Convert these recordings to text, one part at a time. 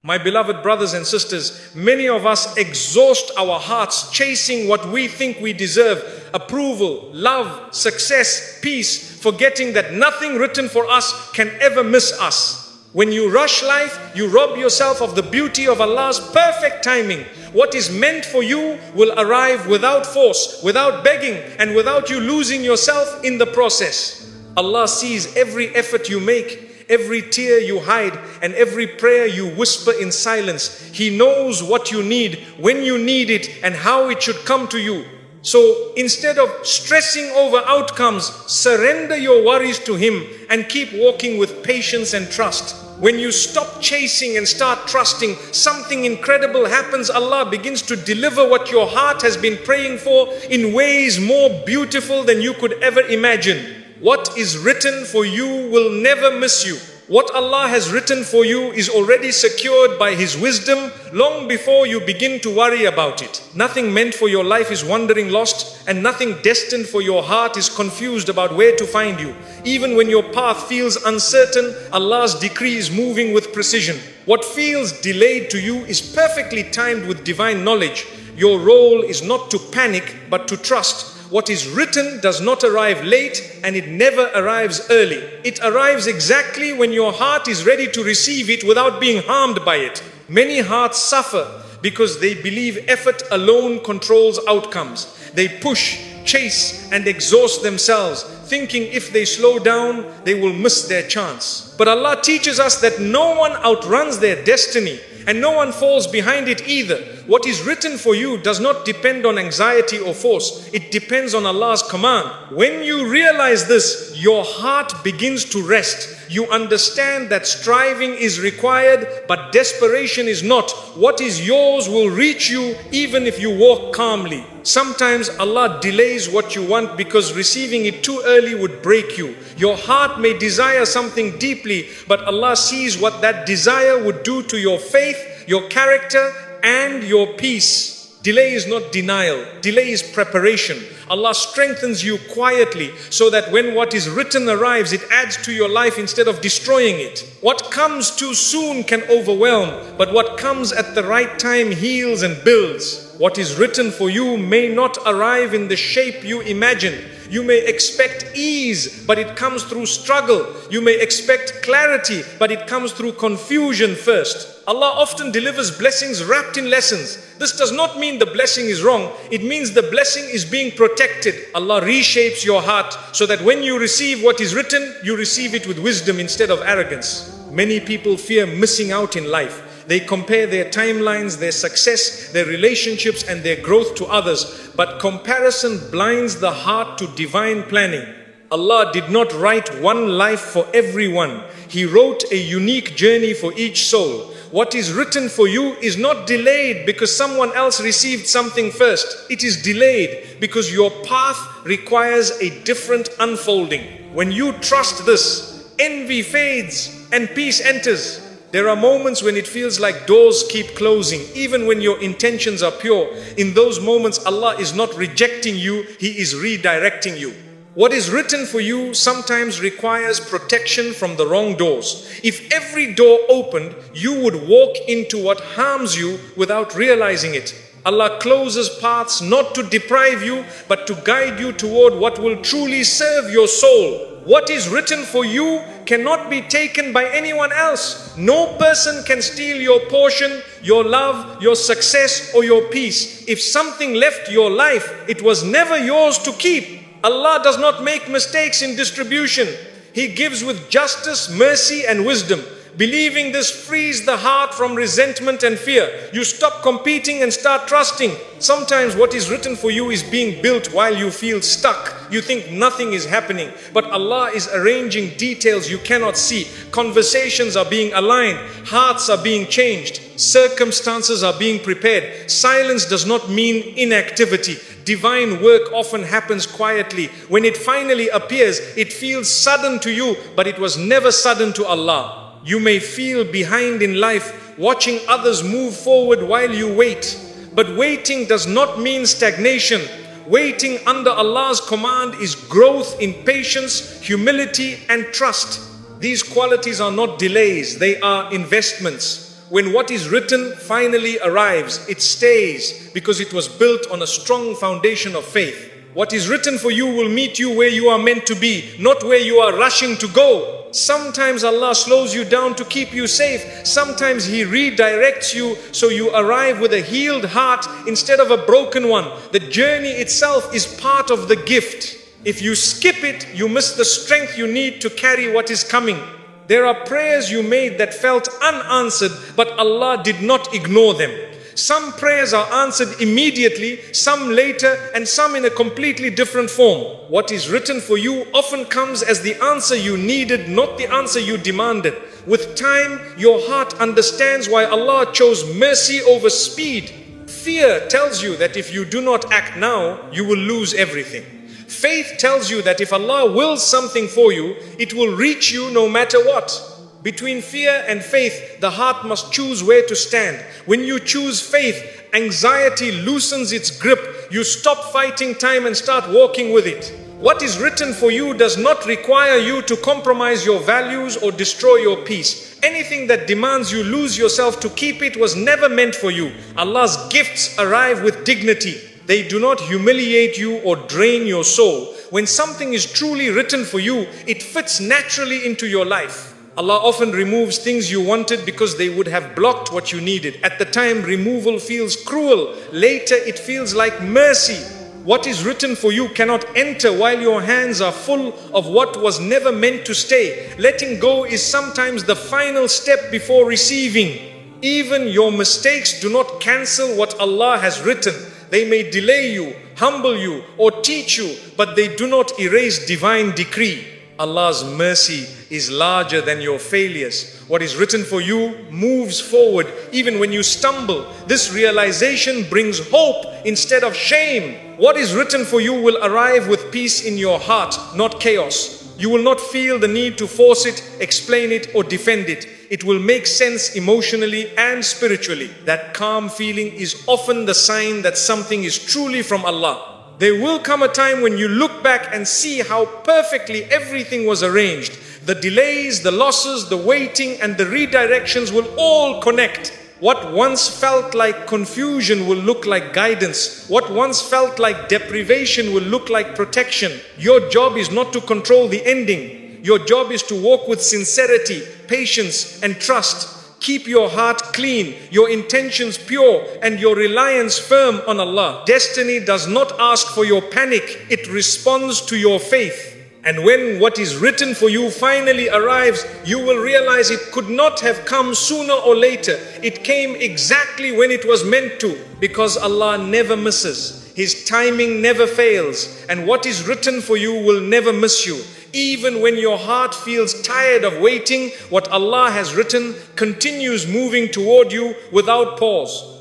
My beloved brothers and sisters, many of us exhaust our hearts chasing what we think we deserve: approval, love, success, peace, forgetting that nothing written for us can ever miss us. When you rush life, you rob yourself of the beauty of Allah's perfect timing. What is meant for you will arrive without force, without begging, and without you losing yourself in the process. Allah sees every effort you make, every tear you hide, and every prayer you whisper in silence. He knows what you need, when you need it, and how it should come to you. So instead of stressing over outcomes, surrender your worries to Him and keep walking with patience and trust. When you stop chasing and start trusting, something incredible happens. Allah begins to deliver what your heart has been praying for in ways more beautiful than you could ever imagine. What is written for you will never miss you. What Allah has written for you is already secured by His wisdom long before you begin to worry about it. Nothing meant for your life is wandering lost, and nothing destined for your heart is confused about where to find you. Even when your path feels uncertain, Allah's decree is moving with precision. What feels delayed to you is perfectly timed with divine knowledge. Your role is not to panic, but to trust. What is written does not arrive late, and it never arrives early. It arrives exactly when your heart is ready to receive it without being harmed by it. Many hearts suffer because they believe effort alone controls outcomes. They push, chase, and exhaust themselves, thinking if they slow down, they will miss their chance. But Allah teaches us that no one outruns their destiny, and no one falls behind it either. What is written for you does not depend on anxiety or force. It depends on Allah's command. When you realize this, your heart begins to rest. You understand that striving is required, but desperation is not. What is yours will reach you even if you walk calmly. Sometimes Allah delays what you want because receiving it too early would break you. Your heart may desire something deeply, but Allah sees what that desire would do to your faith, your character, and your peace. Delay is not denial. Delay is preparation. Allah strengthens you quietly so that when what is written arrives, it adds to your life instead of destroying it. What comes too soon can overwhelm, but what comes at the right time heals and builds. What is written for you may not arrive in the shape you imagine. You may expect ease, but it comes through struggle. You may expect clarity, but it comes through confusion first. Allah often delivers blessings wrapped in lessons. This does not mean the blessing is wrong. It means the blessing is being protected. Allah reshapes your heart so that when you receive what is written, you receive it with wisdom instead of arrogance. Many people fear missing out in life. They compare their timelines, their success, their relationships, and their growth to others. But comparison blinds the heart to divine planning. Allah did not write one life for everyone. He wrote a unique journey for each soul. What is written for you is not delayed because someone else received something first. It is delayed because your path requires a different unfolding. When you trust this, envy fades and peace enters. There are moments when it feels like doors keep closing, even when your intentions are pure. In those moments, Allah is not rejecting you, He is redirecting you. What is written for you sometimes requires protection from the wrong doors. If every door opened, you would walk into what harms you without realizing it. Allah closes paths not to deprive you, but to guide you toward what will truly serve your soul. What is written for you cannot be taken by anyone else. No person can steal your portion, your love, your success, or your peace. If something left your life, it was never yours to keep. Allah does not make mistakes in distribution. He gives with justice, mercy, and wisdom. Believing this frees the heart from resentment and fear. You stop competing and start trusting. Sometimes what is written for you is being built while you feel stuck. You think nothing is happening, but Allah is arranging details you cannot see. Conversations are being aligned. Hearts are being changed. Circumstances are being prepared. Silence does not mean inactivity. Divine work often happens quietly. When it finally appears, it feels sudden to you, but it was never sudden to Allah. You may feel behind in life, watching others move forward while you wait. But waiting does not mean stagnation. Waiting under Allah's command is growth in patience, humility, and trust. These qualities are not delays, they are investments. when what is written finally arrives, it stays because it was built on a strong foundation of faith. What is written for you will meet you where you are meant to be, not where you are rushing to go. Sometimes Allah slows you down to keep you safe. Sometimes He redirects you so you arrive with a healed heart instead of a broken one. The journey itself is part of the gift. If you skip it, you miss the strength you need to carry what is coming. There are prayers you made that felt unanswered, but Allah did not ignore them. Some prayers are answered immediately, some later, and some in a completely different form. What is written for you often comes as the answer you needed, not the answer you demanded. With time, your heart understands why Allah chose mercy over speed. Fear tells you that if you do not act now, you will lose everything. Faith tells you that if Allah wills something for you, it will reach you no matter what. Between fear and faith, the heart must choose where to stand. When you choose faith, anxiety loosens its grip. You stop fighting time and start walking with it. What is written for you does not require you to compromise your values or destroy your peace. Anything that demands you lose yourself to keep it was never meant for you. Allah's gifts arrive with dignity. They do not humiliate you or drain your soul. When something is truly written for you, it fits naturally into your life. Allah often removes things you wanted because they would have blocked what you needed. At the time, removal feels cruel. Later, it feels like mercy. What is written for you cannot enter while your hands are full of what was never meant to stay. Letting go is sometimes the final step before receiving. Even your mistakes do not cancel what Allah has written. They may delay you, humble you, or teach you, but they do not erase divine decree. Allah's mercy is larger than your failures. What is written for you moves forward even when you stumble. This realization brings hope instead of shame. What is written for you will arrive with peace in your heart, not chaos. You will not feel the need to force it, explain it, or defend it. It will make sense emotionally and spiritually. That calm feeling is often the sign that something is truly from Allah. There will come a time when you look back and see how perfectly everything was arranged. The delays, the losses, the waiting, and the redirections will all connect. What once felt like confusion will look like guidance. What once felt like deprivation will look like protection. Your job is not to control the ending. Your job is to walk with sincerity, patience, and trust. Keep your heart clean, your intentions pure, and your reliance firm on Allah. Destiny does not ask for your panic, it responds to your faith. And when what is written for you finally arrives, you will realize it could not have come sooner or later. It came exactly when it was meant to, because Allah never misses. His timing never fails, and what is written for you will never miss you. Even when your heart feels tired of waiting, what Allah has written continues moving toward you without pause.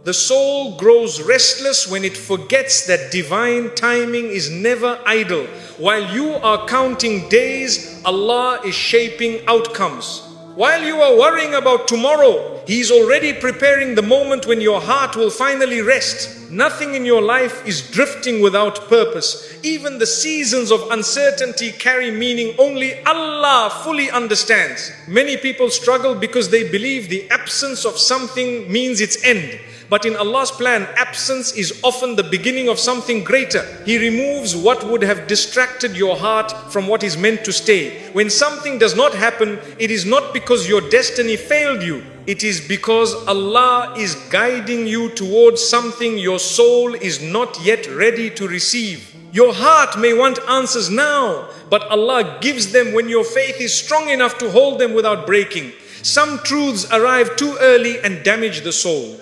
The soul grows restless when it forgets that divine timing is never idle. While you are counting days, Allah is shaping outcomes. While you are worrying about tomorrow, He is already preparing the moment when your heart will finally rest. Nothing in your life is drifting without purpose. Even the seasons of uncertainty carry meaning only Allah fully understands. Many people struggle because they believe the absence of something means its end. But in Allah's plan, absence is often the beginning of something greater. He removes what would have distracted your heart from what is meant to stay. When something does not happen, it is not because your destiny failed you. It is because Allah is guiding you towards something your soul is not yet ready to receive. Your heart may want answers now, but Allah gives them when your faith is strong enough to hold them without breaking. Some truths arrive too early and damage the soul.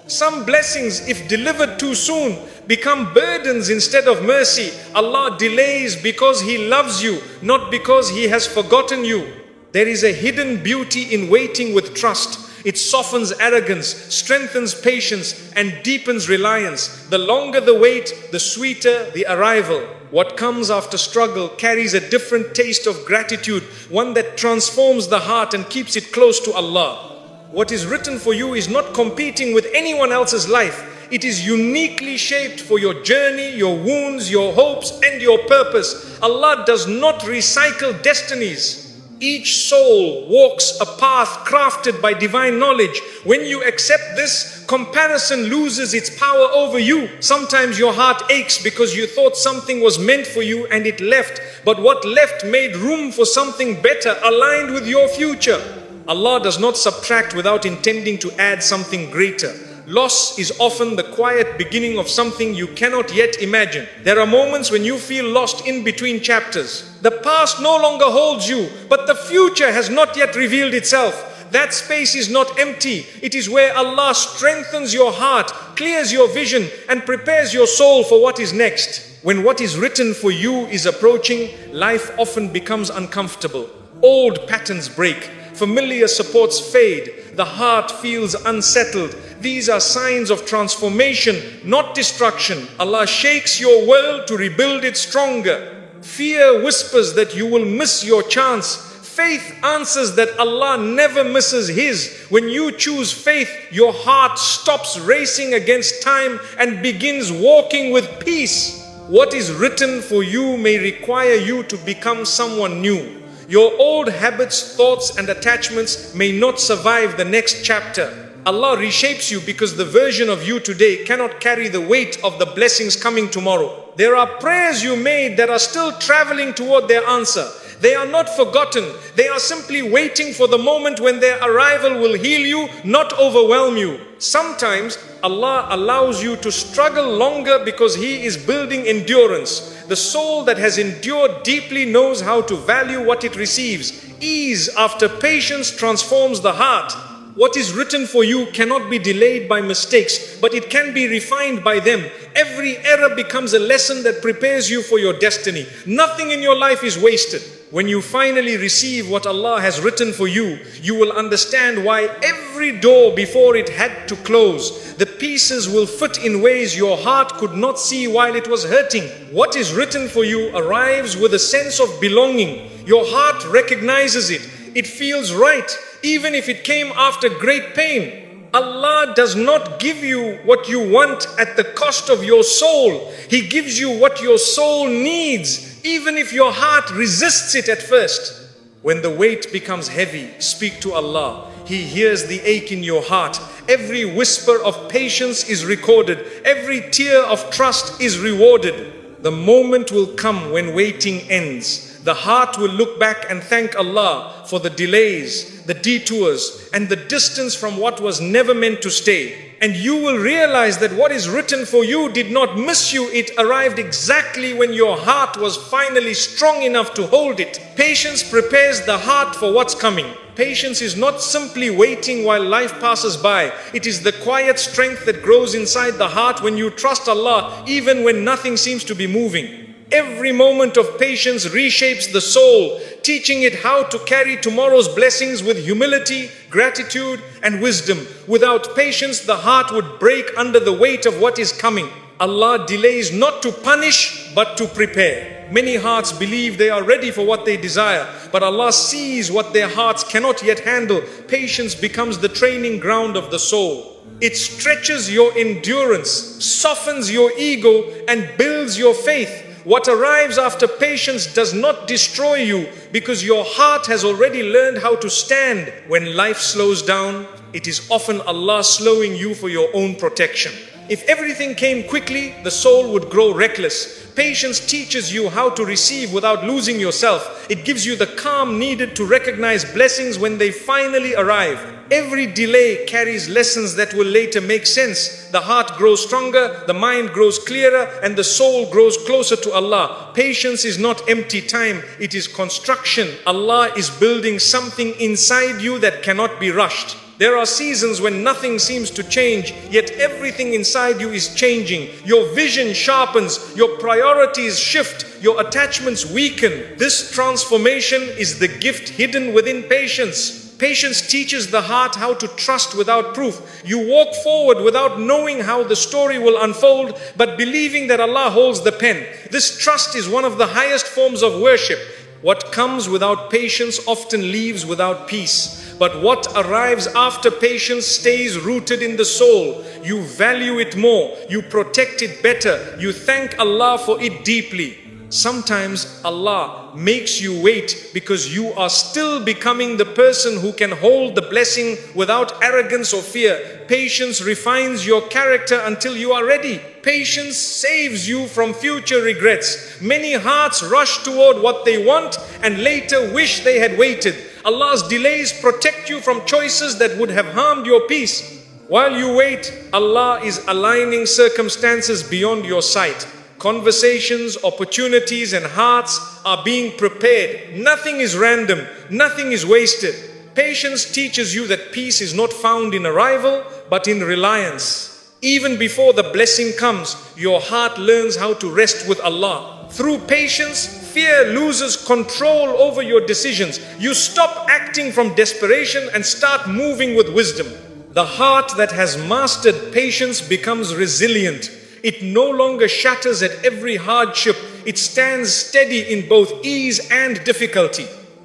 Some blessings, if delivered too soon, become burdens instead of mercy. Allah delays because He loves you, not because He has forgotten you. There is a hidden beauty in waiting with trust. It softens arrogance, strengthens patience, and deepens reliance. The longer the wait, the sweeter the arrival. What comes after struggle carries a different taste of gratitude, one that transforms the heart and keeps it close to Allah. What is written for you is not competing with anyone else's life. It is uniquely shaped for your journey, your wounds, your hopes, and your purpose. Allah does not recycle destinies. Each soul walks a path crafted by divine knowledge. When you accept this, comparison loses its power over you. Sometimes your heart aches because you thought something was meant for you and it left. But what left made room for something better, aligned with your future. Allah does not subtract without intending to add something greater. Loss is often the quiet beginning of something you cannot yet imagine. There are moments when you feel lost in between chapters. The past no longer holds you, but the future has not yet revealed itself. That space is not empty. It is where Allah strengthens your heart, clears your vision, and prepares your soul for what is next. When what is written for you is approaching, life often becomes uncomfortable. Old patterns break. Familiar supports fade. The heart feels unsettled. These are signs of transformation, not destruction. Allah shakes your world to rebuild it stronger. Fear whispers that you will miss your chance. Faith answers that Allah never misses His. When you choose faith, your heart stops racing against time and begins walking with peace. What is written for you may require you to become someone new. Your old habits, thoughts, and attachments may not survive the next chapter. Allah reshapes you because the version of you today cannot carry the weight of the blessings coming tomorrow. There are prayers you made that are still traveling toward their answer. They are not forgotten. They are simply waiting for the moment when their arrival will heal you, not overwhelm you. Sometimes Allah allows you to struggle longer because He is building endurance. The soul that has endured deeply knows how to value what it receives. Ease after patience transforms the heart. What is written for you cannot be delayed by mistakes, but it can be refined by them. Every error becomes a lesson that prepares you for your destiny. Nothing in your life is wasted. When you finally receive what Allah has written for you, you will understand why every door before it had to close. The pieces will fit in ways your heart could not see while it was hurting. What is written for you arrives with a sense of belonging. Your heart recognizes it. It feels right, even if it came after great pain. Allah does not give you what you want at the cost of your soul. He gives you what your soul needs, even if your heart resists it at first. When the weight becomes heavy, speak to Allah. He hears the ache in your heart. Every whisper of patience is recorded. Every tear of trust is rewarded. The moment will come when waiting ends. The heart will look back and thank Allah for the delays, the detours, and the distance from what was never meant to stay. And you will realize that what is written for you did not miss you. It arrived exactly when your heart was finally strong enough to hold it. Patience prepares the heart for what's coming. Patience is not simply waiting while life passes by. It is the quiet strength that grows inside the heart when you trust Allah, even when nothing seems to be moving. Every moment of patience reshapes the soul, teaching it how to carry tomorrow's blessings with humility, gratitude, and wisdom. Without patience, the heart would break under the weight of what is coming. Allah delays not to punish, but to prepare. Many hearts believe they are ready for what they desire, but Allah sees what their hearts cannot yet handle. Patience becomes the training ground of the soul. It stretches your endurance, softens your ego, and builds your faith. What arrives after patience does not destroy you because your heart has already learned how to stand. When life slows down, it is often Allah slowing you for your own protection. If everything came quickly, the soul would grow reckless. Patience teaches you how to receive without losing yourself. It gives you the calm needed to recognize blessings when they finally arrive. Every delay carries lessons that will later make sense. The heart grows stronger, the mind grows clearer, and the soul grows closer to Allah. Patience is not empty time, it is construction. Allah is building something inside you that cannot be rushed. There are seasons when nothing seems to change, yet everything inside you is changing. Your vision sharpens, your priorities shift, your attachments weaken. This transformation is the gift hidden within patience. Patience teaches the heart how to trust without proof. You walk forward without knowing how the story will unfold, but believing that Allah holds the pen. This trust is one of the highest forms of worship. What comes without patience often leaves without peace. But what arrives after patience stays rooted in the soul. You value it more, you protect it better, you thank Allah for it deeply. Sometimes Allah makes you wait because you are still becoming the person who can hold the blessing without arrogance or fear. Patience refines your character until you are ready. Patience saves you from future regrets. Many hearts rush toward what they want and later wish they had waited. Allah's delays protect you from choices that would have harmed your peace. While you wait, Allah is aligning circumstances beyond your sight. Conversations, opportunities, and hearts are being prepared. Nothing is random, nothing is wasted. Patience teaches you that peace is not found in arrival, but in reliance. Even before the blessing comes, your heart learns how to rest with Allah. Through patience, fear loses control over your decisions. You stop acting from desperation and start moving with wisdom. The heart that has mastered patience becomes resilient. It no longer shatters at every hardship. It stands steady in both ease and difficulty.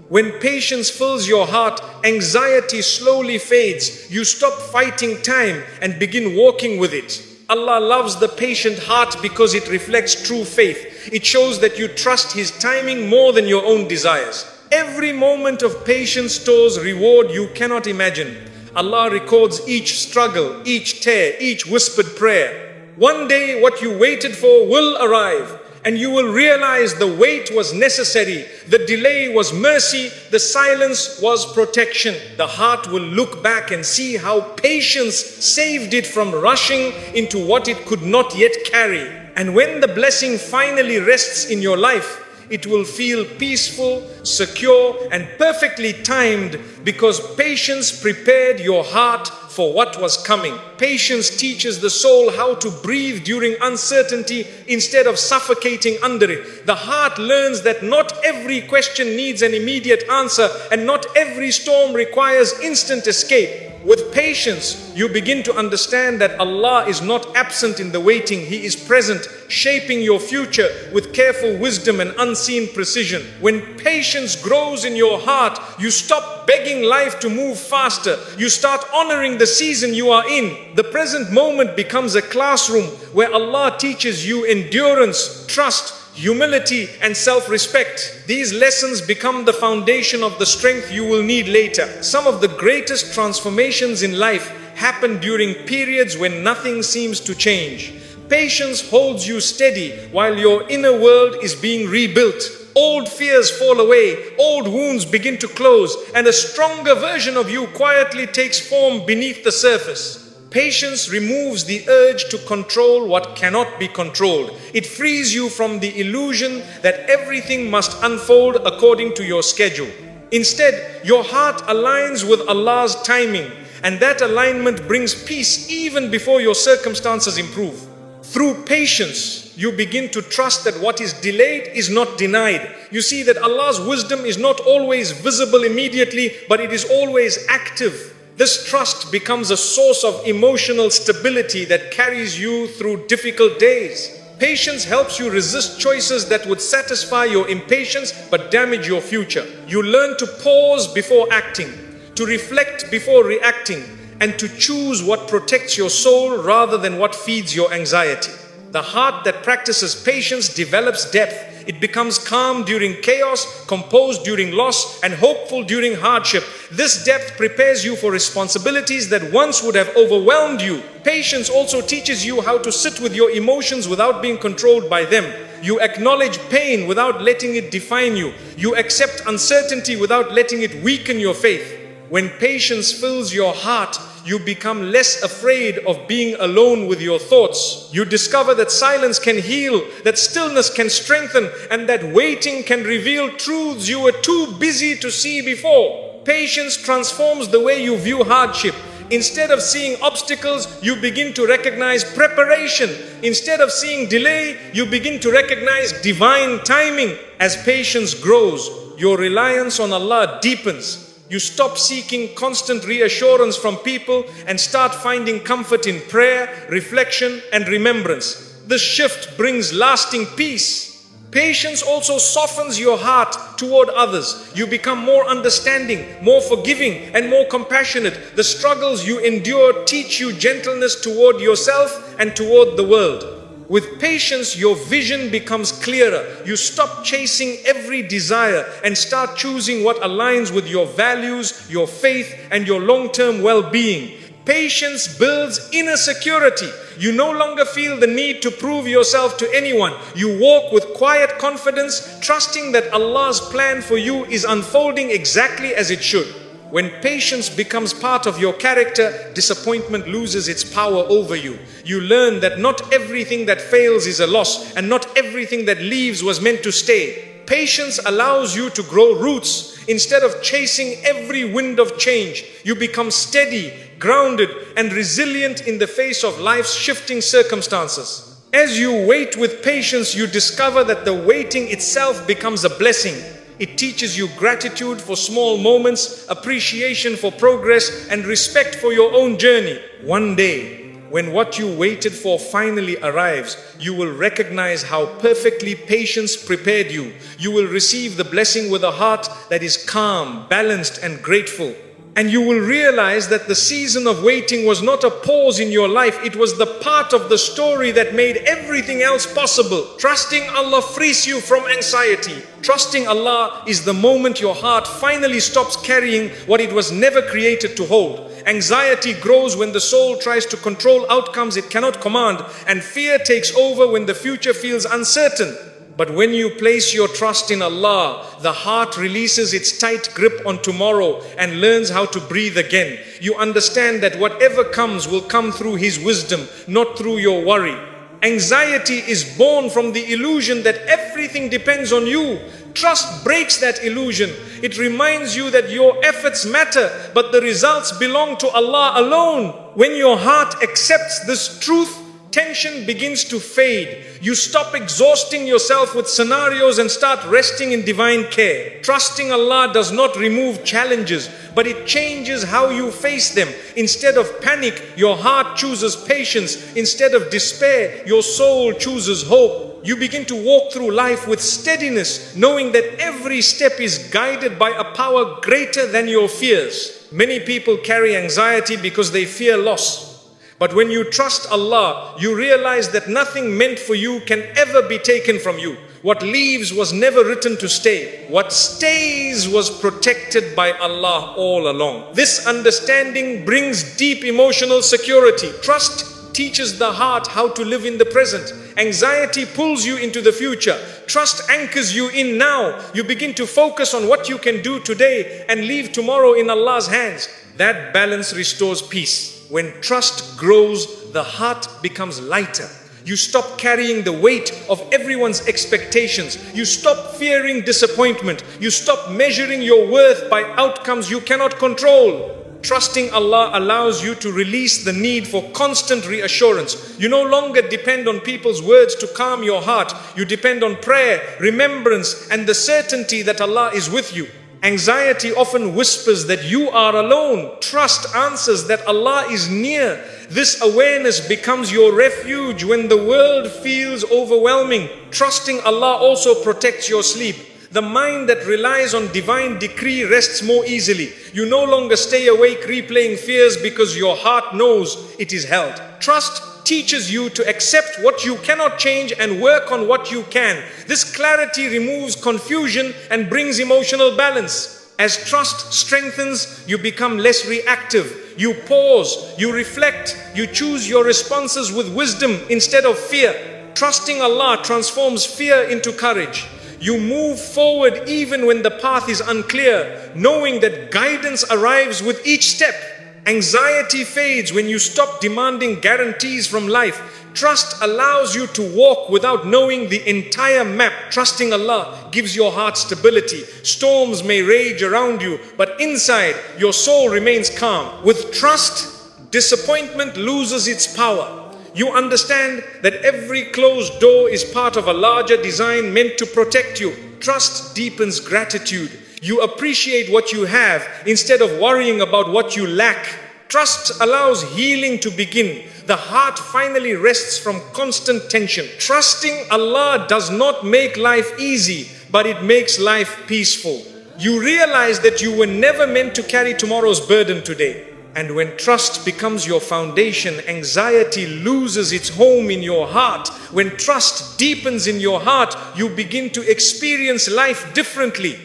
When patience fills your heart, anxiety slowly fades. You stop fighting time and begin walking with it. Allah loves the patient heart because it reflects true faith. It shows that you trust His timing more than your own desires. Every moment of patience stores reward you cannot imagine. Allah records each struggle, each tear, each whispered prayer. One day what you waited for will arrive, and you will realize the wait was necessary, the delay was mercy, the silence was protection. The heart will look back and see how patience saved it from rushing into what it could not yet carry. And when the blessing finally rests in your life, it will feel peaceful, secure, and perfectly timed because patience prepared your heart for what was coming. Patience teaches the soul how to breathe during uncertainty instead of suffocating under it. The heart learns that not every question needs an immediate answer and not every storm requires instant escape. With patience, you begin to understand that Allah is not absent in the waiting. He is present, shaping your future with careful wisdom and unseen precision. When patience grows in your heart, you stop begging life to move faster. You start honoring the season you are in. The present moment becomes a classroom where Allah teaches you endurance, trust, humility, and self-respect. These lessons become the foundation of the strength you will need later. Some of the greatest transformations in life happen during periods when nothing seems to change. Patience holds you steady while your inner world is being rebuilt. Old fears fall away, old wounds begin to close, and a stronger version of you quietly takes form beneath the surface. Patience removes the urge to control what cannot be controlled. It frees you from the illusion that everything must unfold according to your schedule. Instead, your heart aligns with Allah's timing, and that alignment brings peace even before your circumstances improve. Through patience, you begin to trust that what is delayed is not denied. You see that Allah's wisdom is not always visible immediately, but it is always active. This trust becomes a source of emotional stability that carries you through difficult days. Patience helps you resist choices that would satisfy your impatience but damage your future. You learn to pause before acting, to reflect before reacting, and to choose what protects your soul rather than what feeds your anxiety. The heart that practices patience develops depth. It becomes calm during chaos, composed during loss, and hopeful during hardship. This depth prepares you for responsibilities that once would have overwhelmed you. Patience also teaches you how to sit with your emotions without being controlled by them. You acknowledge pain without letting it define you. You accept uncertainty without letting it weaken your faith. When patience fills your heart, you become less afraid of being alone with your thoughts. You discover that silence can heal, that stillness can strengthen, and that waiting can reveal truths you were too busy to see before. Patience transforms the way you view hardship. Instead of seeing obstacles, you begin to recognize preparation. Instead of seeing delay, you begin to recognize divine timing. As patience grows, your reliance on Allah deepens. You stop seeking constant reassurance from people and start finding comfort in prayer, reflection, and remembrance. This shift brings lasting peace. Patience also softens your heart toward others. You become more understanding, more forgiving, and more compassionate. The struggles you endure teach you gentleness toward yourself and toward the world. With patience, your vision becomes clearer. You stop chasing every desire and start choosing what aligns with your values, your faith, and your long-term well-being. Patience builds inner security. You no longer feel the need to prove yourself to anyone. You walk with quiet confidence, trusting that Allah's plan for you is unfolding exactly as it should. When patience becomes part of your character, disappointment loses its power over you. You learn that not everything that fails is a loss, and not everything that leaves was meant to stay. Patience allows you to grow roots. Instead of chasing every wind of change, you become steady, grounded, and resilient in the face of life's shifting circumstances. As you wait with patience, you discover that the waiting itself becomes a blessing. It teaches you gratitude for small moments, appreciation for progress, and respect for your own journey. One day, when what you waited for finally arrives, you will recognize how perfectly patience prepared you. You will receive the blessing with a heart that is calm, balanced, and grateful. And you will realize that the season of waiting was not a pause in your life. It was the part of the story that made everything else possible. Trusting Allah frees you from anxiety. Trusting Allah is the moment your heart finally stops carrying what it was never created to hold. Anxiety grows when the soul tries to control outcomes it cannot command, and fear takes over when the future feels uncertain. But when you place your trust in Allah, the heart releases its tight grip on tomorrow and learns how to breathe again. You understand that whatever comes will come through His wisdom, not through your worry. Anxiety is born from the illusion that everything depends on you. Trust breaks that illusion. It reminds you that your efforts matter, but the results belong to Allah alone. When your heart accepts this truth, tension begins to fade. You stop exhausting yourself with scenarios and start resting in divine care. Trusting Allah does not remove challenges, but it changes how you face them. Instead of panic, your heart chooses patience. Instead of despair, your soul chooses hope. You begin to walk through life with steadiness, knowing that every step is guided by a power greater than your fears. Many people carry anxiety because they fear loss. But when you trust Allah, you realize that nothing meant for you can ever be taken from you. What leaves was never written to stay. What stays was protected by Allah all along. This understanding brings deep emotional security. Trust teaches the heart how to live in the present. Anxiety pulls you into the future. Trust anchors you in now. You begin to focus on what you can do today and leave tomorrow in Allah's hands. That balance restores peace. When trust grows, the heart becomes lighter. You stop carrying the weight of everyone's expectations. You stop fearing disappointment. You stop measuring your worth by outcomes you cannot control. Trusting Allah allows you to release the need for constant reassurance. You no longer depend on people's words to calm your heart. You depend on prayer, remembrance, and the certainty that Allah is with you. Anxiety often whispers that you are alone. Trust answers that Allah is near. This awareness becomes your refuge when the world feels overwhelming. Trusting Allah also protects your sleep. The mind that relies on divine decree rests more easily. You no longer stay awake replaying fears because your heart knows it is held. Trust teaches you to accept what you cannot change and work on what you can. This clarity removes confusion and brings emotional balance. As trust strengthens, you become less reactive. You pause, you reflect, you choose your responses with wisdom instead of fear. Trusting Allah transforms fear into courage. You move forward even when the path is unclear, knowing that guidance arrives with each step. Anxiety fades when you stop demanding guarantees from life. Trust allows you to walk without knowing the entire map. Trusting Allah gives your heart stability. Storms may rage around you, but inside, your soul remains calm. With trust, disappointment loses its power. You understand that every closed door is part of a larger design meant to protect you. Trust deepens gratitude. You appreciate what you have instead of worrying about what you lack. Trust allows healing to begin. The heart finally rests from constant tension. Trusting Allah does not make life easy, but it makes life peaceful. You realize that you were never meant to carry tomorrow's burden today. And when trust becomes your foundation, anxiety loses its home in your heart. When trust deepens in your heart, you begin to experience life differently.